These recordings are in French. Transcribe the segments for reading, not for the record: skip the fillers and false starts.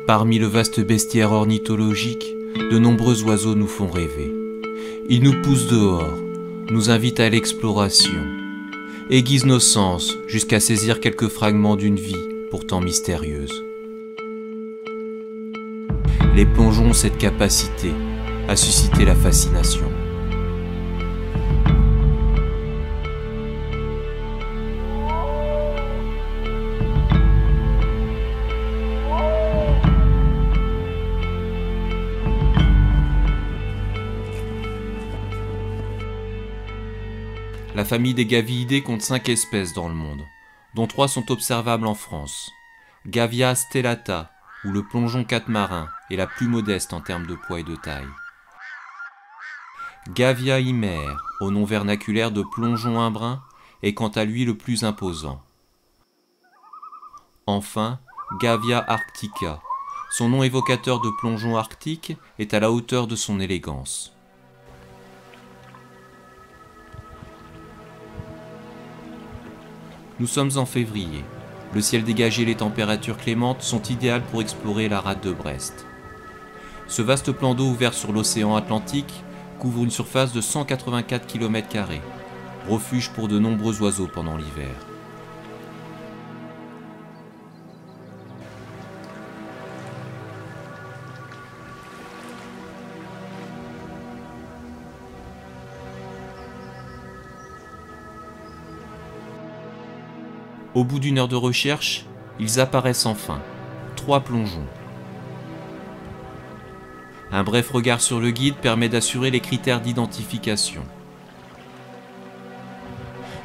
Parmi le vaste bestiaire ornithologique, de nombreux oiseaux nous font rêver. Ils nous poussent dehors, nous invitent à l'exploration, aiguisent nos sens jusqu'à saisir quelques fragments d'une vie pourtant mystérieuse. Les plongeons ont cette capacité à susciter la fascination. La famille des Gaviidae compte 5 espèces dans le monde, dont 3 sont observables en France. Gavia stellata, où le plongeon catmarin est la plus modeste en termes de poids et de taille. Gavia hymer, au nom vernaculaire de plongeon imbrun, est quant à lui le plus imposant. Enfin, Gavia arctica, son nom évocateur de plongeon arctique, est à la hauteur de son élégance. Nous sommes en février. Le ciel dégagé et les températures clémentes sont idéales pour explorer la rade de Brest. Ce vaste plan d'eau ouvert sur l'océan Atlantique couvre une surface de 184 km², refuge pour de nombreux oiseaux pendant l'hiver. Au bout d'une heure de recherche, ils apparaissent enfin, 3 plongeons. Un bref regard sur le guide permet d'assurer les critères d'identification.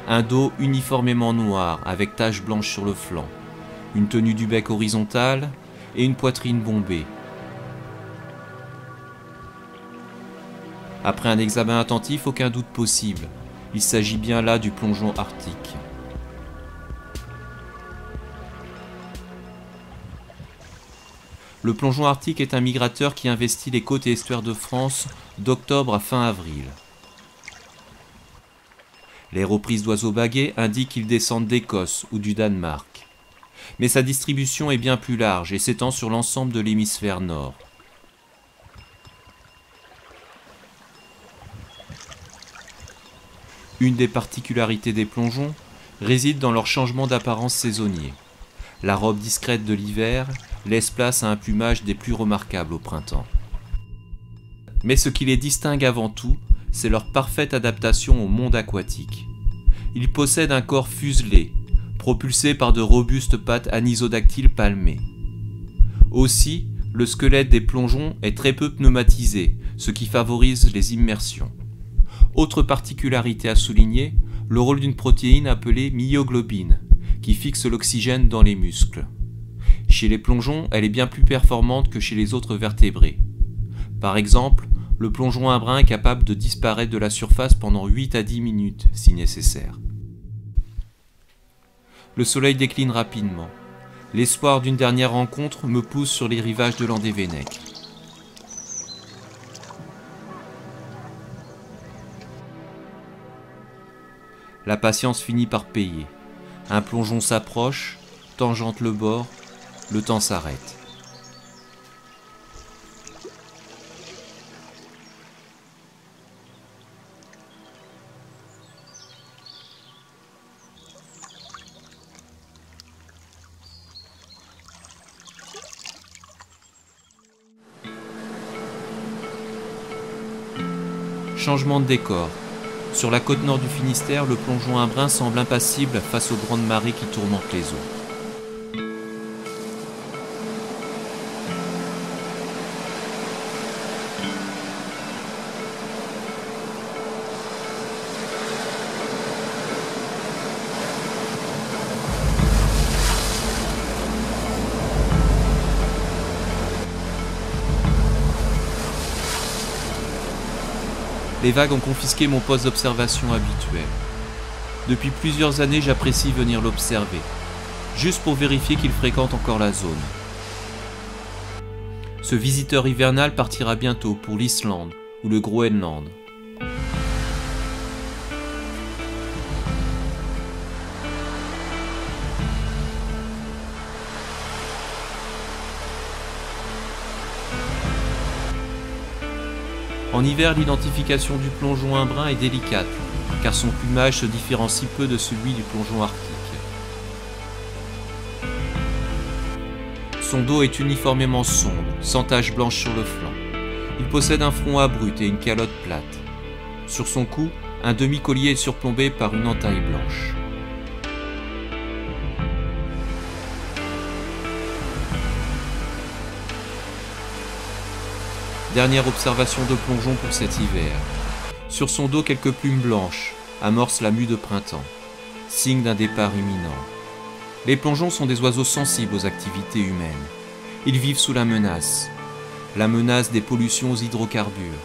Un dos uniformément noir avec taches blanches sur le flanc, une tenue du bec horizontale et une poitrine bombée. Après un examen attentif, aucun doute possible, il s'agit bien là du plongeon arctique. Le plongeon arctique est un migrateur qui investit les côtes et estuaires de France d'octobre à fin avril. Les reprises d'oiseaux baguets indiquent qu'ils descendent d'Écosse ou du Danemark. Mais sa distribution est bien plus large et s'étend sur l'ensemble de l'hémisphère nord. Une des particularités des plongeons réside dans leur changement d'apparence saisonnier. La robe discrète de l'hiver laisse place à un plumage des plus remarquables au printemps. Mais ce qui les distingue avant tout, c'est leur parfaite adaptation au monde aquatique. Ils possèdent un corps fuselé, propulsé par de robustes pattes anisodactyles palmées. Aussi, le squelette des plongeons est très peu pneumatisé, ce qui favorise les immersions. Autre particularité à souligner, le rôle d'une protéine appelée myoglobine, qui fixe l'oxygène dans les muscles. Chez les plongeons, elle est bien plus performante que chez les autres vertébrés. Par exemple, le plongeon imbrun est capable de disparaître de la surface pendant 8 à 10 minutes, si nécessaire. Le soleil décline rapidement. L'espoir d'une dernière rencontre me pousse sur les rivages de Landévennec. La patience finit par payer. Un plongeon s'approche, tangente le bord, le temps s'arrête. Changement de décor. Sur la côte nord du Finistère, le plongeon imbrun semble impassible face aux grandes marées qui tourmentent les eaux. Les vagues ont confisqué mon poste d'observation habituel. Depuis plusieurs années, j'apprécie venir l'observer, juste pour vérifier qu'il fréquente encore la zone. Ce visiteur hivernal partira bientôt pour l'Islande ou le Groenland. En hiver, l'identification du plongeon imbrun est délicate, car son plumage se différencie peu de celui du plongeon arctique. Son dos est uniformément sombre, sans taches blanches sur le flanc. Il possède un front abrupt et une calotte plate. Sur son cou, un demi-collier est surplombé par une entaille blanche. Dernière observation de plongeon pour cet hiver. Sur son dos, quelques plumes blanches amorcent la mue de printemps, signe d'un départ imminent. Les plongeons sont des oiseaux sensibles aux activités humaines. Ils vivent sous la menace des pollutions aux hydrocarbures,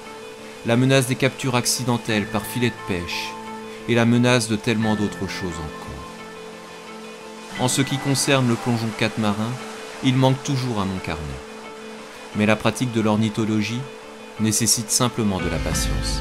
la menace des captures accidentelles par filet de pêche et la menace de tellement d'autres choses encore. En ce qui concerne le plongeon catamaran, il manque toujours à mon carnet. Mais la pratique de l'ornithologie nécessite simplement de la patience.